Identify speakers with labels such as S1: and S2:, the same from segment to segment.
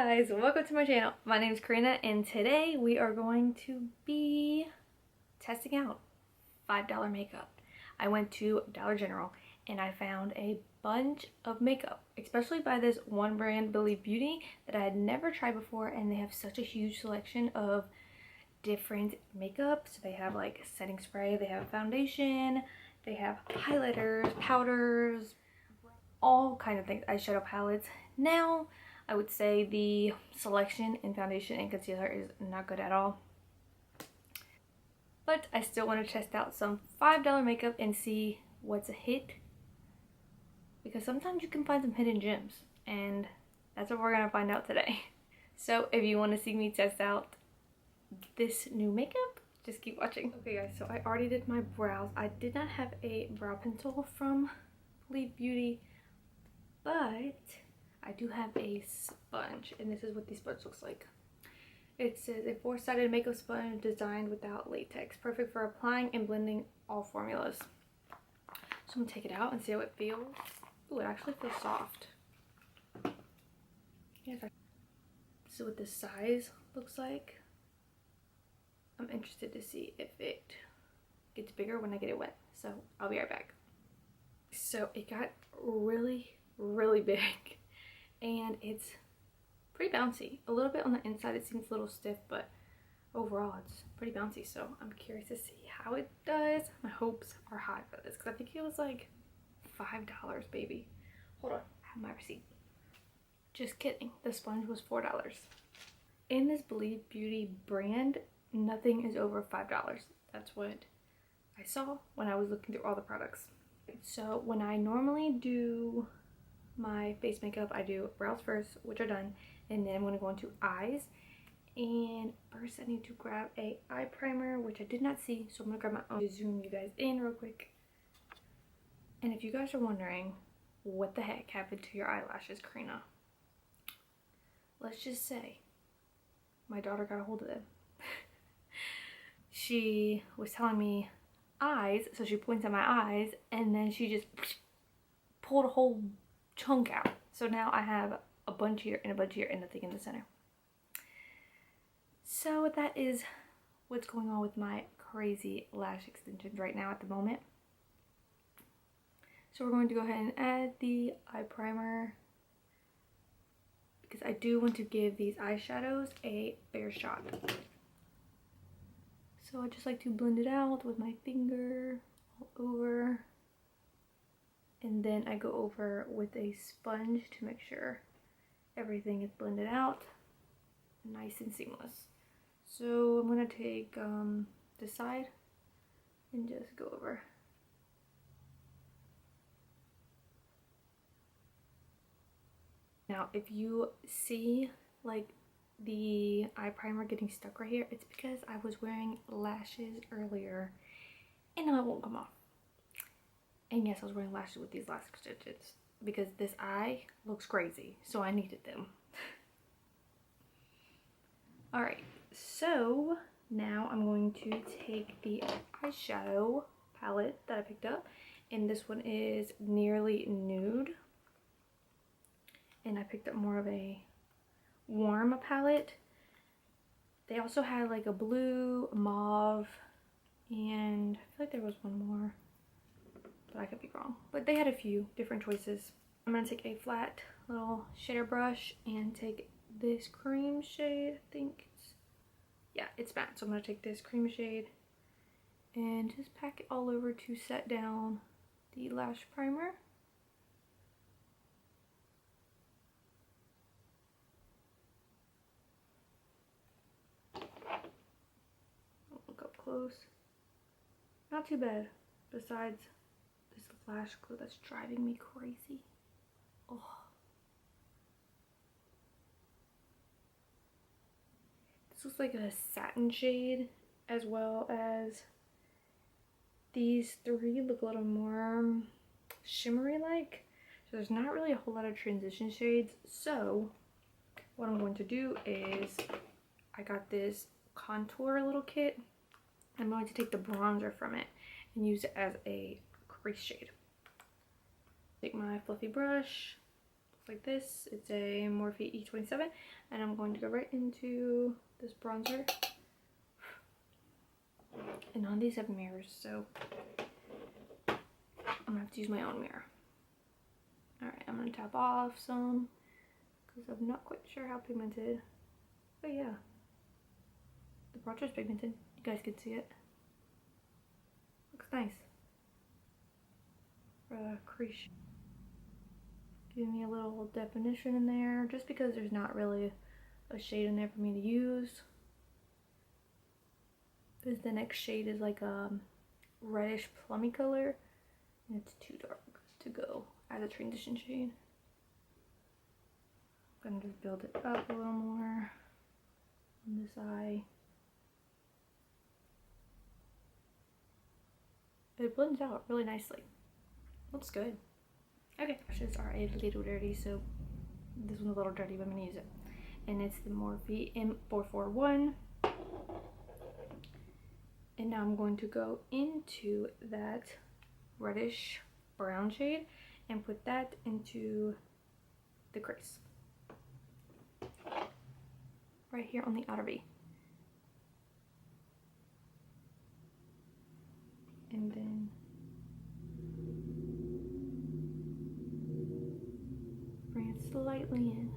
S1: guys, welcome to my channel. My name is Karina and today we are going to be testing out $5 makeup. I went to Dollar General and I found a bunch of makeup, especially by this one brand, Believe Beauty, that I had never tried before, and they have such a huge selection of different makeup. So they have like setting spray, they have foundation, they have highlighters, powders, all kind of things, eyeshadow palettes. Now I would say the selection in foundation and concealer is not good at all, but I still want to test out some $5 makeup and see what's a hit, because sometimes you can find some hidden gems, and that's what we're gonna find out today. So if you want to see me test out this new makeup, just keep watching. Okay guys, so I already did my brows. I did not have a brow pencil from Believe Beauty, but I do have a sponge, and this is what the sponge looks like. It says a 4-sided makeup sponge designed without latex, perfect for applying and blending all formulas. So I'm gonna take it out and see how it feels. Ooh, it actually feels soft. Yeah, this is what the size looks like. I'm interested to see if it gets bigger when I get it wet, so I'll be right back. So it got really big, and it's pretty bouncy. A little bit on the inside it seems a little stiff, but overall it's pretty bouncy, so I'm curious to see how it does. My hopes are high for this because I think it was like $5, baby. Hold on, I have my receipt. Just kidding, the sponge was $4. In this Believe Beauty brand, nothing is over $5. That's what I saw when I was looking through all the products. So when I normally do my face makeup, I do brows first, which are done, and then I'm going to go into eyes. And first I need to grab a eye primer, which I did not see, so I'm going to grab my own to zoom you guys in real quick. And if you guys are wondering what the heck happened to your eyelashes, Karina, let's just say my daughter got a hold of them. She was telling me eyes, so she points at my eyes, and then she just pulled a whole chunk out. So now I have a bunch here and a bunch here and nothing in the center. So that is what's going on with my crazy lash extensions right now at the moment. So we're going to go ahead and add the eye primer, because I do want to give these eyeshadows a fair shot. So I just like to blend it out with my finger all over, and then I go over with a sponge to make sure everything is blended out nice and seamless. So I'm going to take this side and just go over. Now if you see like the eye primer getting stuck right here, it's because I was wearing lashes earlier and now it won't come off. And yes, I was wearing lashes with these lash extensions because this eye looks crazy, so I needed them. Alright, so now I'm going to take the eyeshadow palette that I picked up, and this one is Nearly Nude. And I picked up more of a warm palette. They also had like a blue, a mauve, and I feel like there was one more, but I could be wrong. But they had a few different choices. I'm going to take a flat little shader brush and take this cream shade. I think it's, yeah, it's matte. So I'm going to take this cream shade and just pack it all over to set down the lash primer. Look up close. Not too bad, besides this lash glue that's driving me crazy. Oh. This looks like a satin shade, as well as these three look a little more shimmery like. So there's not really a whole lot of transition shades. So what I'm going to do is, I got this contour little kit. I'm going to take the bronzer from it and use it as a crease shade. Take my fluffy brush, like this. It's a Morphe E27, and I'm going to go right into this bronzer. And none of these have mirrors, so I'm gonna have to use my own mirror. Alright, I'm gonna tap off some because I'm not quite sure how pigmented. But yeah, the bronzer is pigmented. You guys can see it. Looks nice. For the crease. Giving me a little definition in there, just because there's not really a shade in there for me to use. Because the next shade is like a reddish plummy color, and it's too dark to go as a transition shade. I'm gonna just build it up a little more on this eye. It blends out really nicely. Looks good. Okay, brushes are a little dirty, so this one's a little dirty, but I'm gonna use it. And it's the Morphe M441. And now I'm going to go into that reddish brown shade and put that into the crease. Right here on the outer V. And then bring it slightly in,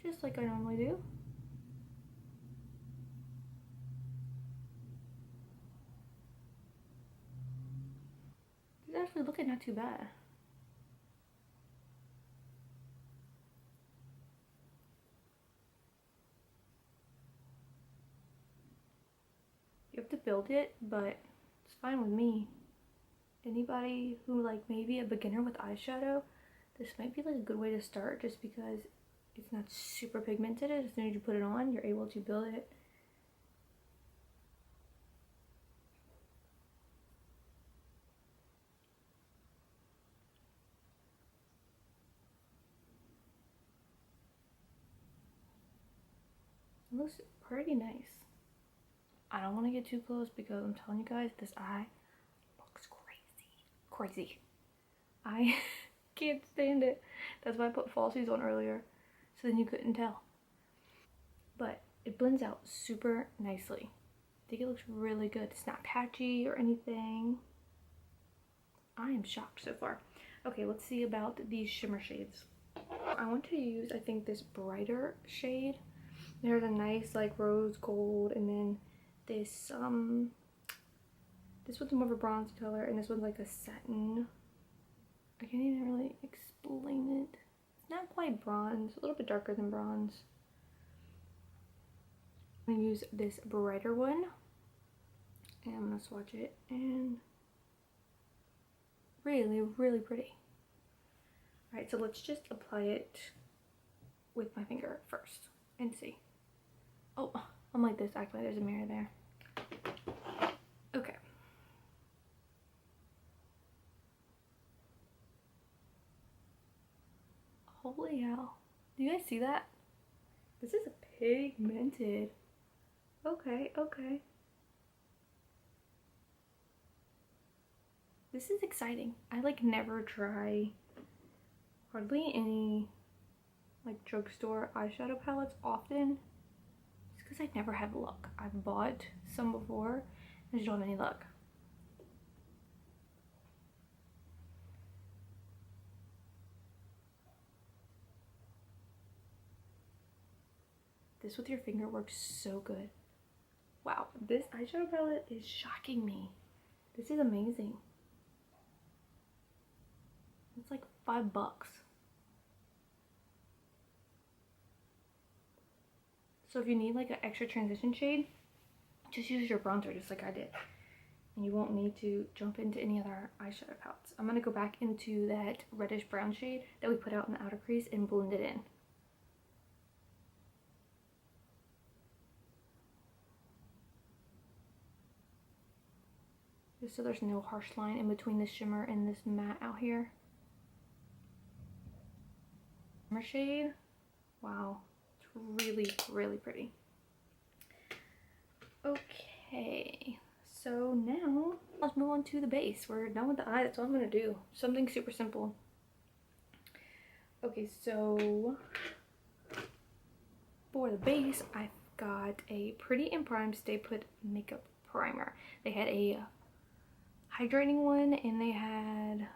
S1: just like I normally do. It's actually looking not too bad. You have to build it, but it's fine with me. Anybody who like maybe a beginner with eyeshadow, this might be like a good way to start, just because it's not super pigmented. As soon as you put it on, you're able to build it. It looks pretty nice. I don't want to get too close because I'm telling you guys, this eye looks crazy. Crazy. I can't stand it. That's why I put falsies on earlier, so then you couldn't tell. But it blends out super nicely. I think it looks really good. It's not patchy or anything. I am shocked so far. Okay, let's see about these shimmer shades. I want to use, I think, this brighter shade. There's a nice like rose gold, and then this this one's more of a bronze color, and this one's like a satin. I can't even really explain it. It's not quite bronze, a little bit darker than bronze. I'm gonna use this brighter one, and I'm gonna swatch it, and really, really pretty. All right, so let's just apply it with my finger first and see. Oh, I'm like this, actually, there's a mirror there. Okay. Holy hell. Do you guys see that? This is pigmented. Okay, okay. This is exciting. I like never try hardly any like drugstore eyeshadow palettes often. It's because I never have luck. I've bought some before and just don't have any luck. This with your finger works so good. Wow, this eyeshadow palette is shocking me. This is amazing. It's like $5. So if you need like an extra transition shade, just use your bronzer just like I did. And you won't need to jump into any other eyeshadow palettes. I'm gonna go back into that reddish brown shade that we put out in the outer crease and blend it in. Just so there's no harsh line in between the shimmer and this matte out here. Shimmer shade, wow, it's really, really pretty. Okay, so now let's move on to the base. We're done with the eye, that's all I'm gonna do. Something super simple. Okay, so for the base, I got a Pretty in Prime Stay Put Makeup Primer. They had a hydrating one and they had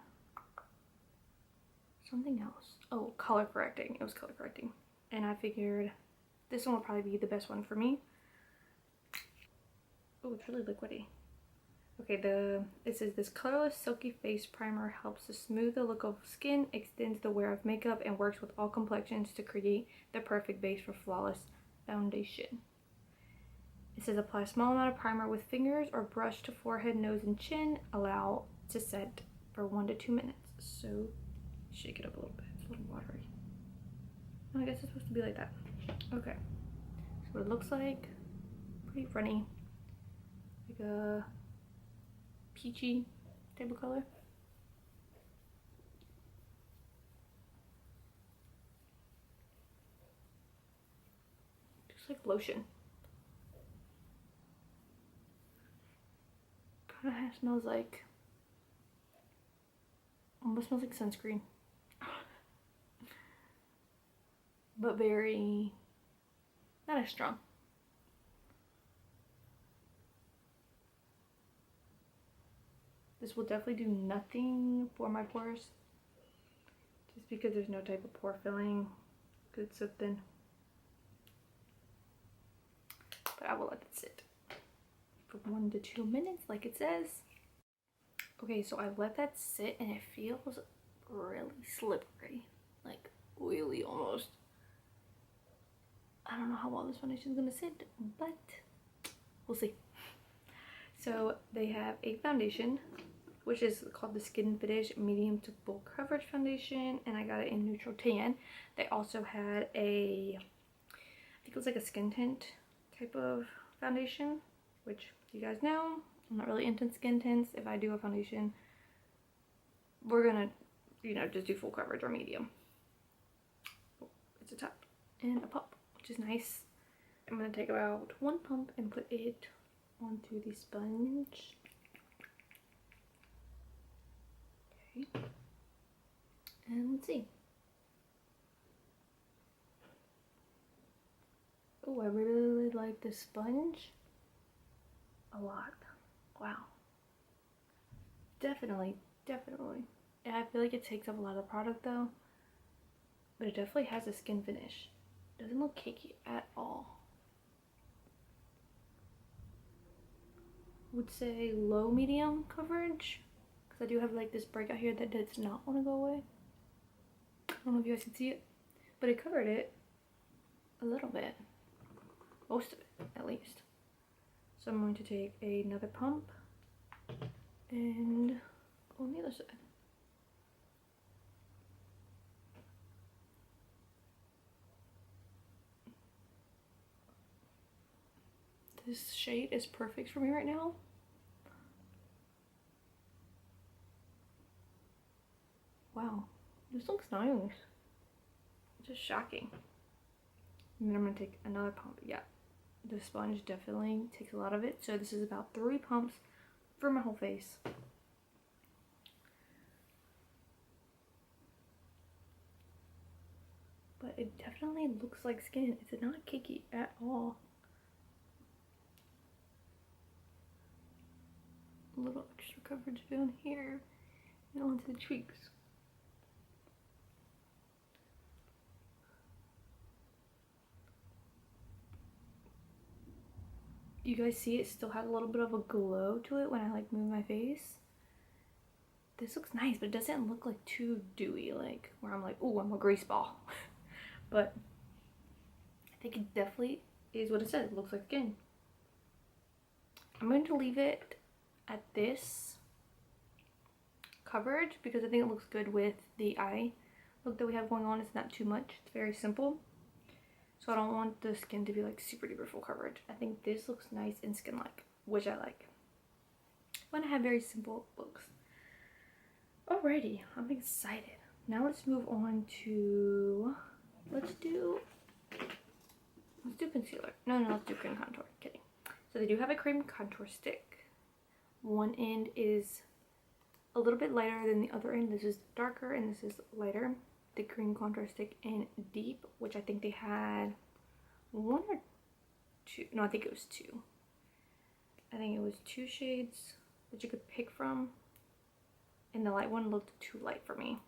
S1: something else. Oh, color correcting. It was color correcting. And I figured this one would probably be the best one for me. Oh, it's really liquidy. Okay, it says this colorless silky face primer helps to smooth the look of skin, extends the wear of makeup, and works with all complexions to create the perfect base for flawless foundation. It says apply a small amount of primer with fingers or brush to forehead, nose, and chin. Allow to set for 1 to 2 minutes. So shake it up a little bit. It's a little watery. Oh, I guess it's supposed to be like that. Okay. So what it looks like. Pretty runny. Like a peachy type of color. Just like lotion. Kind of smells like, almost smells like sunscreen. But very, not as strong. This will definitely do nothing for my pores. Just because there's no type of pore filling. Because it's so thin. But I will let it sit for 1 to 2 minutes like it says. Okay, so I let that sit and it feels really slippery. Like oily almost. I don't know how well this foundation is going to sit, but we'll see. So they have a foundation, which is called the Skin Finish Medium to Full Coverage Foundation, and I got it in neutral tan. They also had a, I think it was like a skin tint type of foundation, which you guys know, I'm not really into skin tints. If I do a foundation, we're gonna, you know, just do full coverage or medium. It's a top and a pump, which is nice. I'm gonna take about 1 pump and put it onto the sponge. Okay. And let's see. Oh, I really like the sponge a lot. Wow. Definitely. And I feel like it takes up a lot of product though. But it definitely has a skin finish. Doesn't look cakey at all. Would say low medium coverage. Because I do have like this breakout here that does not want to go away. I don't know if you guys can see it. But it covered it a little bit. Most of it, at least. So I'm going to take another pump and go on the other side. This shade is perfect for me right now. Wow, this looks nice. Just shocking. And then I'm gonna take another pump. Yeah, the sponge definitely takes a lot of it. So this is about 3 pumps for my whole face. But it definitely looks like skin. It's not cakey at all. A little extra coverage down here and onto the cheeks. You guys see it still has a little bit of a glow to it when I like move my face. This looks nice, but it doesn't look like too dewy, like where I'm like, oh, I'm a grease ball. But I think it definitely is what it says. It looks like skin. I'm going to leave it at this coverage because I think it looks good with the eye look that we have going on. It's not too much. It's very simple. So I don't want the skin to be like super duper full coverage. I think this looks nice and skin-like, which I like when I have very simple looks. Alrighty, I'm excited. Now let's move on to, let's do concealer. No, let's do cream contour. Kidding. So they do have a cream contour stick. One end is a little bit lighter than the other end. This is darker and this is lighter. the green contour stick in Deep, which I think they had one or two. No, I think it was two. I think it was two shades that you could pick from, and the light one looked too light for me.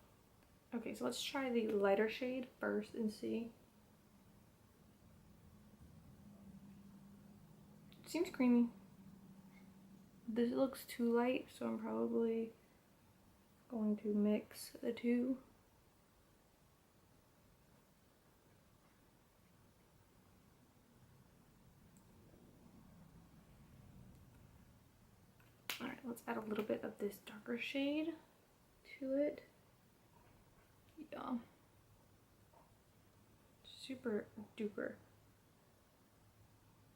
S1: Okay, so let's try the lighter shade first and see. Seems creamy. This looks too light, so I'm probably going to mix the two. Alright, let's add a little bit of this darker shade to it. Yeah. Super duper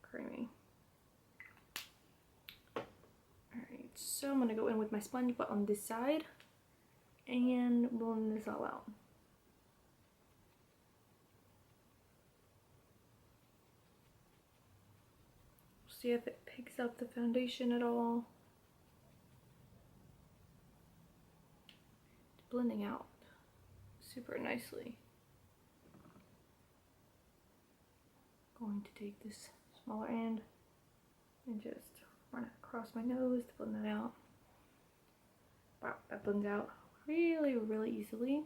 S1: creamy. Alright, so I'm gonna go in with my sponge, but on this side, and blend this all out. See if it picks up the foundation at all. It's blending out super nicely. Going to take this smaller end and just run it across my nose to blend that out. Wow, that blends out really, really easily.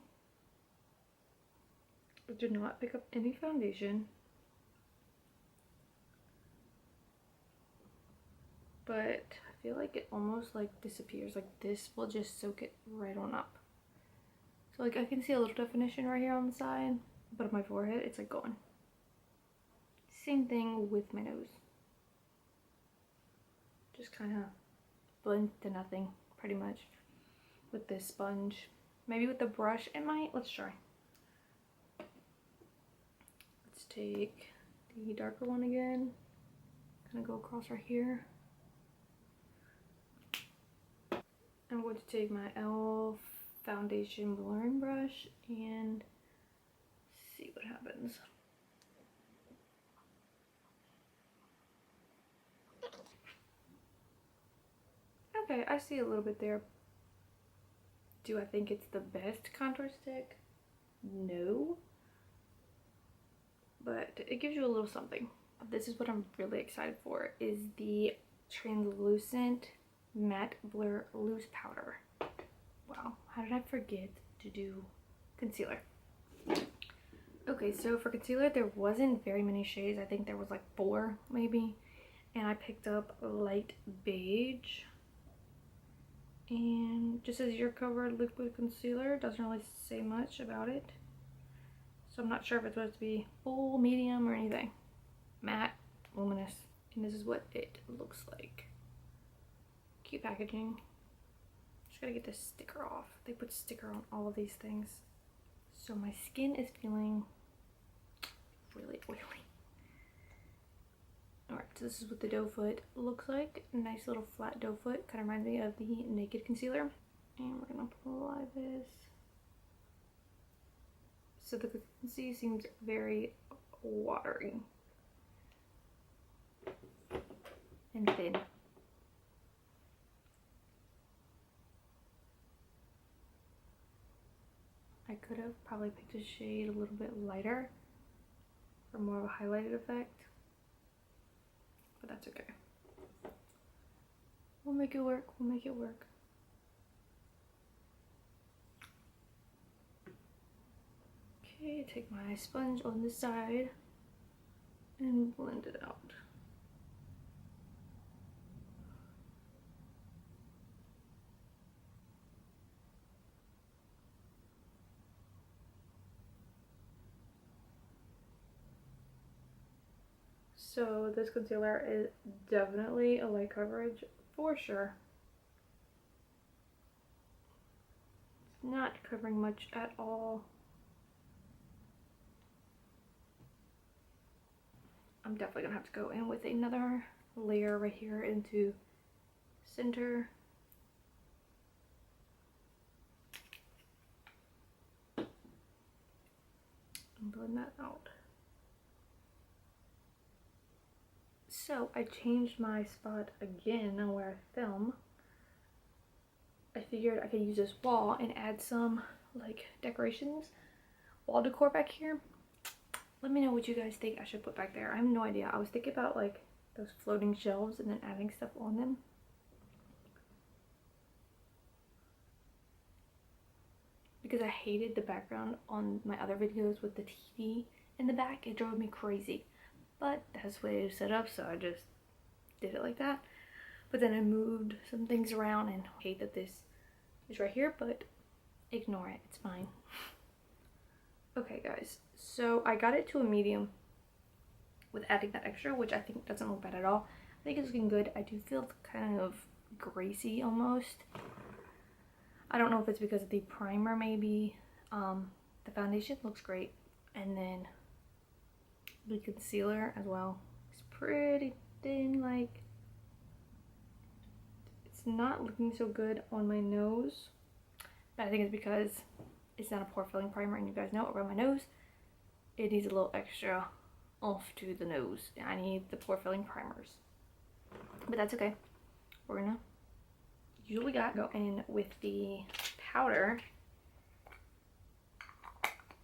S1: It did not pick up any foundation. But I feel like it almost like disappears. Like this will just soak it right on up. So like I can see a little definition right here on the side, but on my forehead it's like gone. Same thing with my nose. Just kind of blend to nothing pretty much with this sponge. Maybe with the brush it might. Let's try. Let's take the darker one again. Kind of go across right here. I'm going to take my e.l.f. foundation blurring brush and see what happens. Okay, I see a little bit there. Do I think it's the best contour stick? No. But it gives you a little something. This is what I'm really excited for, is the translucent matte blur loose powder. Wow, how did I forget to do concealer? Okay, so for concealer there wasn't very many shades. I think there was like 4 maybe, and I picked up light beige, and just says your covered liquid concealer. Doesn't really say much about it, so I'm not sure if it's supposed to be full, medium, or anything. Matte, luminous, and this is what it looks like. Cute packaging. Just gotta get this sticker off. They put sticker on all of these things. So my skin is feeling really oily. Alright, so this is what the doe foot looks like. Nice little flat doe foot. Kind of reminds me of the Naked concealer. And we're gonna apply this. So the consistency seems very watery and thin. I could have probably picked a shade a little bit lighter for more of a highlighted effect, but that's okay. We'll make it work, we'll make it work. Okay, take my sponge on this side and blend it out. So this concealer is definitely a light coverage for sure. It's not covering much at all. I'm definitely gonna have to go in with another layer right here into center. And blend that out. So I changed my spot again on where I film. I figured I could use this wall and add some like decorations. wall decor back here. Let me know what you guys think I should put back there. I have no idea. I was thinking about like those floating shelves and then adding stuff on them. Because I hated the background on my other videos with the TV in the back. It drove me crazy. But that's the way it was set up, so I just did it like that. But then I moved some things around and I hate that this is right here, but ignore it. It's fine. Okay, guys. So I got it to a medium with adding that extra, which I think doesn't look bad at all. I think it's looking good. I do feel kind of greasy almost. I don't know if it's because of the primer maybe. The foundation looks great. And then the concealer as well. It's pretty thin, like it's not looking so good on my nose. But I think it's because it's not a pore filling primer, and you guys know around my nose it needs a little extra oomph to the nose. I need the pore filling primers. But that's okay. We're gonna use what we got. Go in with the powder.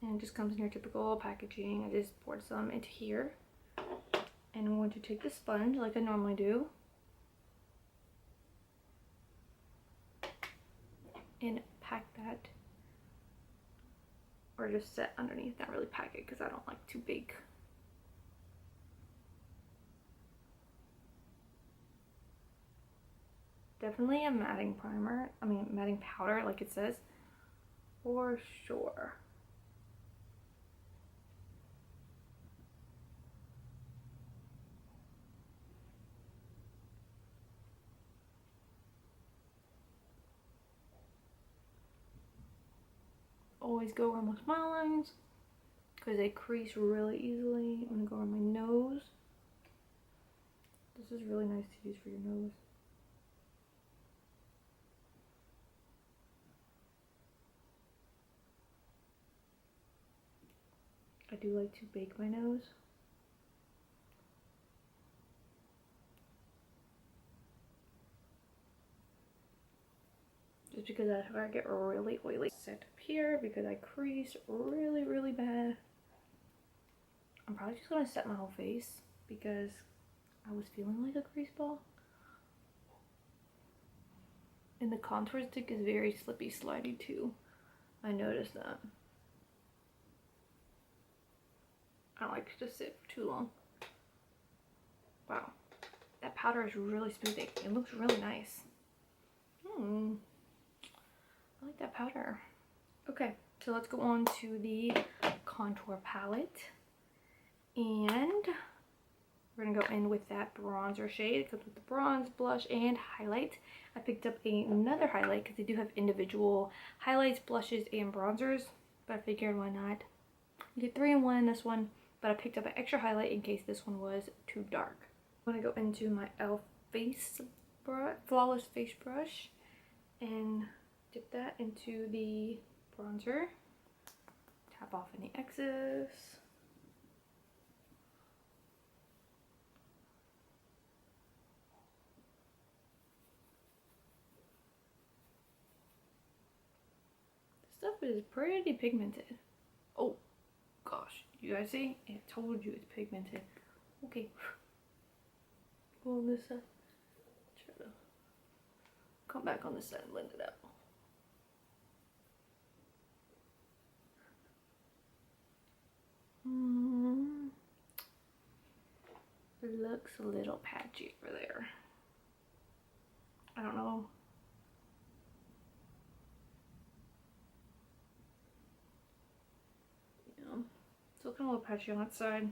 S1: And it just comes in your typical packaging. I just poured some into here. And I'm going to take the sponge like I normally do. And pack that. Or just set underneath, not really pack it because I don't like too big. Definitely a matting primer. I mean, matting powder like it says. For sure. Always go around my smile lines because they crease really easily. I'm gonna go around my nose. This is really nice to use for your nose. I do like to bake my nose. Just because that's where I get really oily. Set up here because I crease really bad. I'm probably just gonna set my whole face because I was feeling like a crease ball. And the contour stick is very slippy slidey too. I noticed that. I don't like to sit for too long. Wow. That powder is really smoothing. It looks really nice. I like that powder. Okay, so let's go on to the contour palette. And we're gonna go in with that bronzer shade. It comes with the bronze, blush, and highlight. I picked up another highlight because they do have individual highlights, blushes, and bronzers. But I figured why not? You get 3 in 1 in this one. But I picked up an extra highlight in case this one was too dark. I'm gonna go into my e.l.f. face brush, flawless face brush, and dip that into the bronzer. Tap off any excess. This stuff is pretty pigmented. Oh gosh, you guys see? I told you it's pigmented. Okay. Go on this side. Try to come back on this side and blend it out. It looks a little patchy over there. I don't know. Yeah, it's looking a little patchy on that side.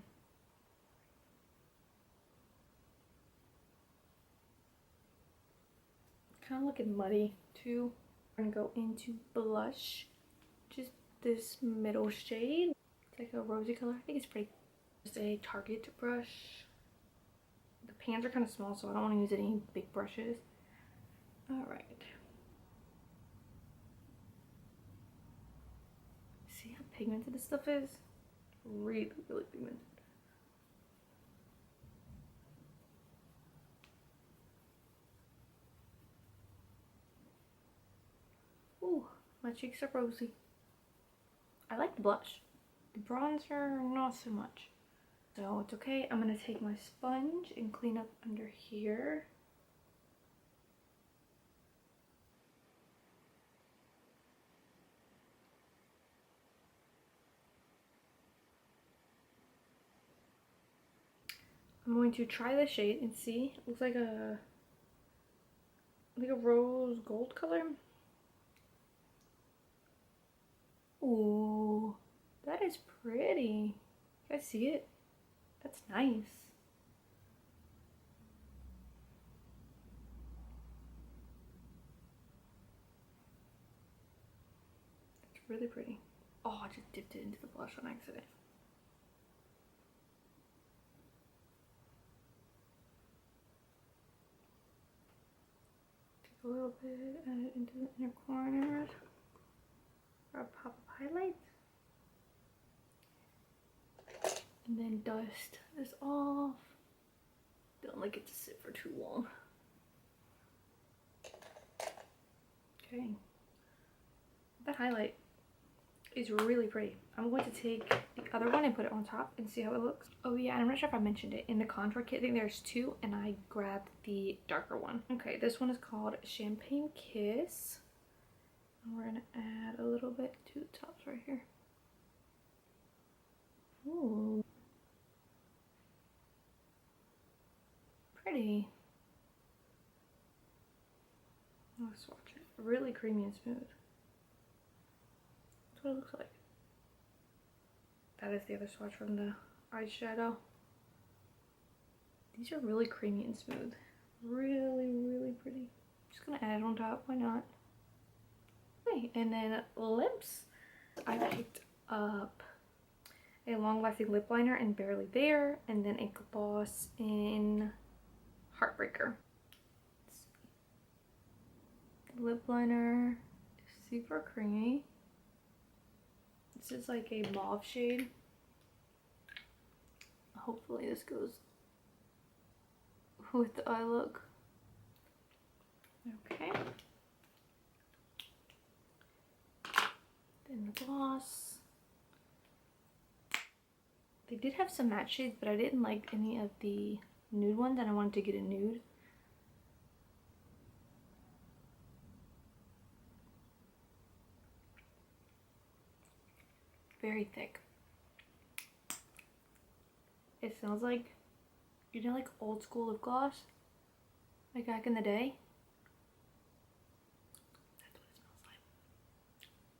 S1: Kind of looking muddy too. I'm gonna go into blush, just this middle shade. It's like a rosy color. I think it's pretty. Just a Target brush. The pans are kind of small, so I don't want to use any big brushes. All right. See how pigmented this stuff is? Really pigmented. Ooh, my cheeks are rosy. I like the blush. The bronzer, not so much. So it's okay. I'm gonna take my sponge and clean up under here. I'm going to try the shade and see. It looks like a rose gold color. Ooh, that is pretty. You guys see it? That's nice. It's really pretty. Oh, I just dipped it into the blush on accident. Take a little bit, add it into the inner corners. For a pop of highlight. And then dust this off. Don't like it to sit for too long. Okay. That highlight is really pretty. I'm going to take the other one and put it on top and see how it looks. Oh yeah, I'm not sure if I mentioned it. In the contour kit, I think there's two, and I grabbed the darker one. Okay, this one is called Champagne Kiss. And we're gonna add a little bit to the tops right here. Ooh. Pretty. Let's swatch it. Really creamy and smooth. That's what it looks like. That is the other swatch from the eyeshadow. These are really creamy and smooth. Really, really pretty. Just gonna add it on top, why not? Okay, and then lips. I picked up a long-lasting lip liner in Barely There, and then a gloss in Heartbreaker. The lip liner is super creamy. This is like a mauve shade. Hopefully this goes with the eye look. Okay. Then the gloss. They did have some matte shades, but I didn't like any of the nude ones, and I wanted to get a nude. Very thick. It smells like, you know, like old school lip gloss, like back in the day. That's what it smells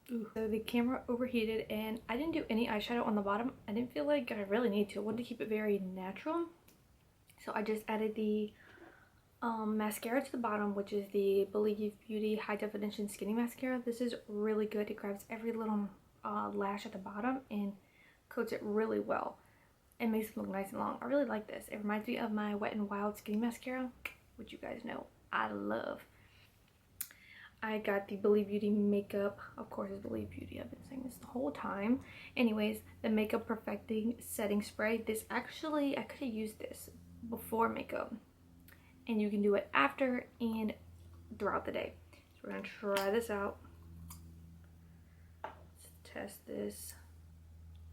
S1: like. Ooh. So the camera overheated, and I didn't do any eyeshadow on the bottom. I didn't feel like I really need to. I wanted to keep it very natural. So I just added the mascara to the bottom, which is the Believe Beauty High Definition Skinny Mascara. This is really good. It grabs every little lash at the bottom and coats it really well. It makes it look nice and long. I really like this. It reminds me of my Wet n Wild Skinny Mascara, which you guys know I love. I got the Believe Beauty makeup. Of course, it's Believe Beauty. I've been saying this the whole time. Anyways, the Makeup Perfecting Setting Spray. This actually, I could have used this before makeup. And you can do it after and throughout the day. So we're going to try this out. Let's test this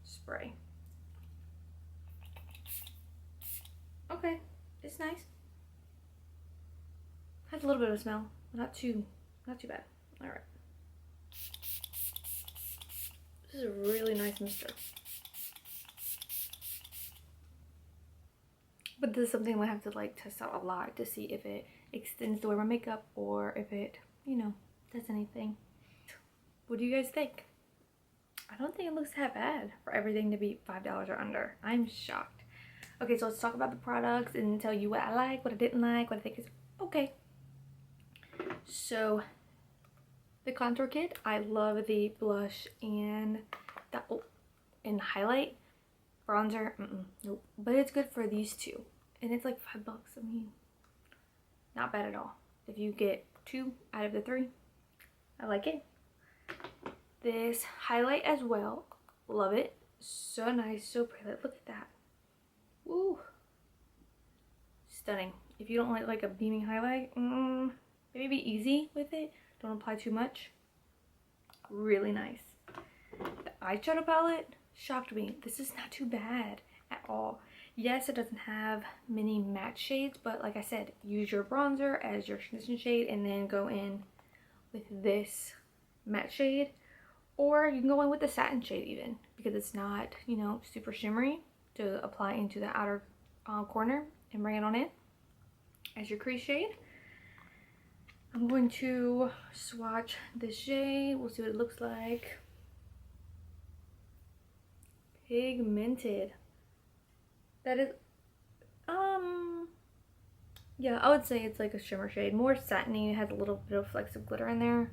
S1: spray. Okay, it's nice. Has a little bit of a smell. Not too bad. Alright. This is a really nice mister. But this is something I have to like test out a lot to see if it extends the wear my makeup or if it, you know, does anything. What do you guys think? I don't think it looks that bad for everything to be $5 or under. I'm shocked. Okay, so let's talk about the products and tell you what I like, what I didn't like, what I think is okay. So the contour kit, I love the blush and the highlight. Bronzer, nope. But it's good for these two. And it's like $5. I mean, not bad at all. If you get 2 out of the 3, I like it. This highlight as well, love it. So nice, so pretty. Look at that. Woo. Stunning. If you don't like a beaming highlight, maybe be easy with it. Don't apply too much. Really nice. The eyeshadow palette, shocked me. This is not too bad at all. Yes, it doesn't have many matte shades, but like I said, use your bronzer as your transition shade and then go in with this matte shade, or you can go in with the satin shade even, because it's not, you know, super shimmery, to apply into the outer corner and bring it on in as your crease shade. I'm going to swatch this shade. We'll see what it looks like. Pigmented. That is, yeah, I would say it's like a shimmer shade. More satiny. It has a little bit of flecks of glitter in there.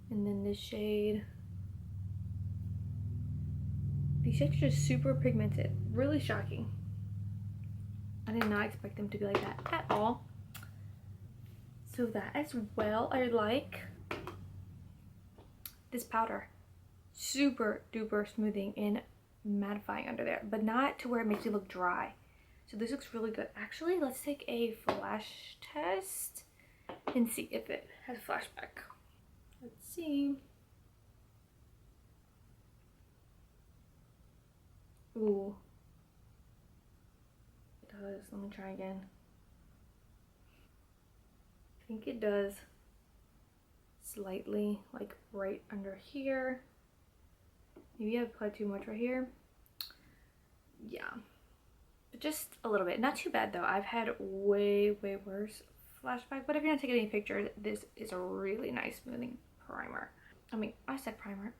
S1: And then this shade. These shades are just super pigmented. Really shocking. I did not expect them to be like that at all. So that as well, I like this powder. Super duper smoothing and mattifying under there, but not to where it makes you look dry. So this looks really good. Actually, let's take a flash test and see if it has flashback. Let's see. Ooh. It does. Let me try again. I think it does slightly, like right under here. Maybe I applied too much right here. Yeah. But just a little bit. Not too bad though. I've had way worse flashback. But if you're not taking any pictures, this is a really nice smoothing primer. I mean, I said primer.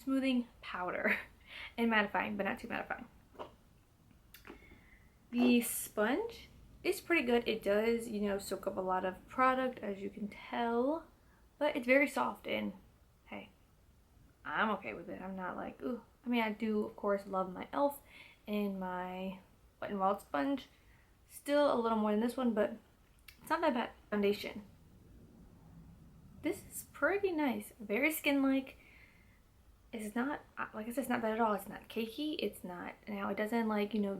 S1: Smoothing powder. And mattifying, but not too mattifying. The sponge is pretty good. It does, you know, soak up a lot of product, as you can tell. But it's very soft, and hey, I'm okay with it. I'm not like, ooh. I mean, I do, of course, love my e.l.f. and my Wet n Wild sponge. Still a little more than this one, but it's not that bad. Foundation. This is pretty nice. Very skin-like. It's not, like I said, it's not bad at all. It's not cakey. It's not, now it doesn't like, you know,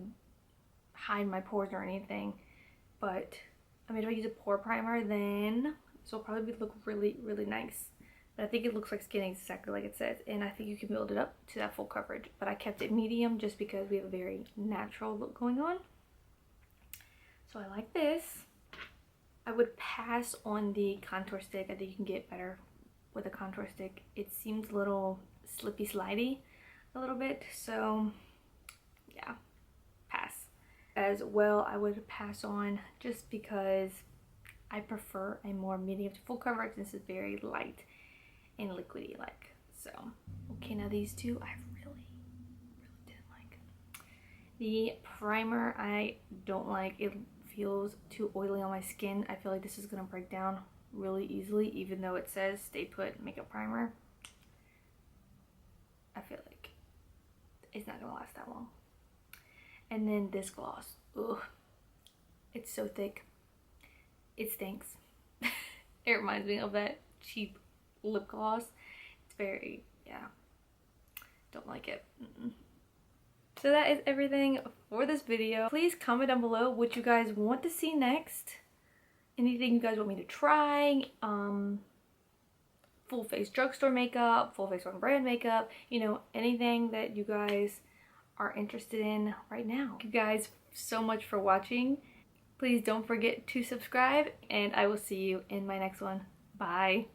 S1: hide my pores or anything. But, I mean, if I use a pore primer, then this will probably look really nice. But I think it looks like skin exactly like it says. And I think you can build it up to that full coverage. But I kept it medium just because we have a very natural look going on. So I like this. I would pass on the contour stick. I think you can get better with a contour stick. It seems a little slippy slidey a little bit, so yeah, pass. As well, I would pass on just because I prefer a more medium to full coverage. This is very light and liquidy like. So okay, now these two I really didn't like. The primer I don't like. It feels too oily on my skin. I feel like this is gonna break down really easily, even though it says Stay Put Makeup Primer. I feel like it's not gonna last that long. And then this gloss, ugh, it's so thick. It stinks. It reminds me of that cheap lip gloss. It's very, yeah, don't like it. So that is everything for this video. Please comment down below what you guys want to see next. Anything you guys want me to try. Full face drugstore makeup, full face on brand makeup, you know, anything that you guys are interested in right now. Thank you guys so much for watching. Please don't forget to subscribe, and I will see you in my next one. Bye.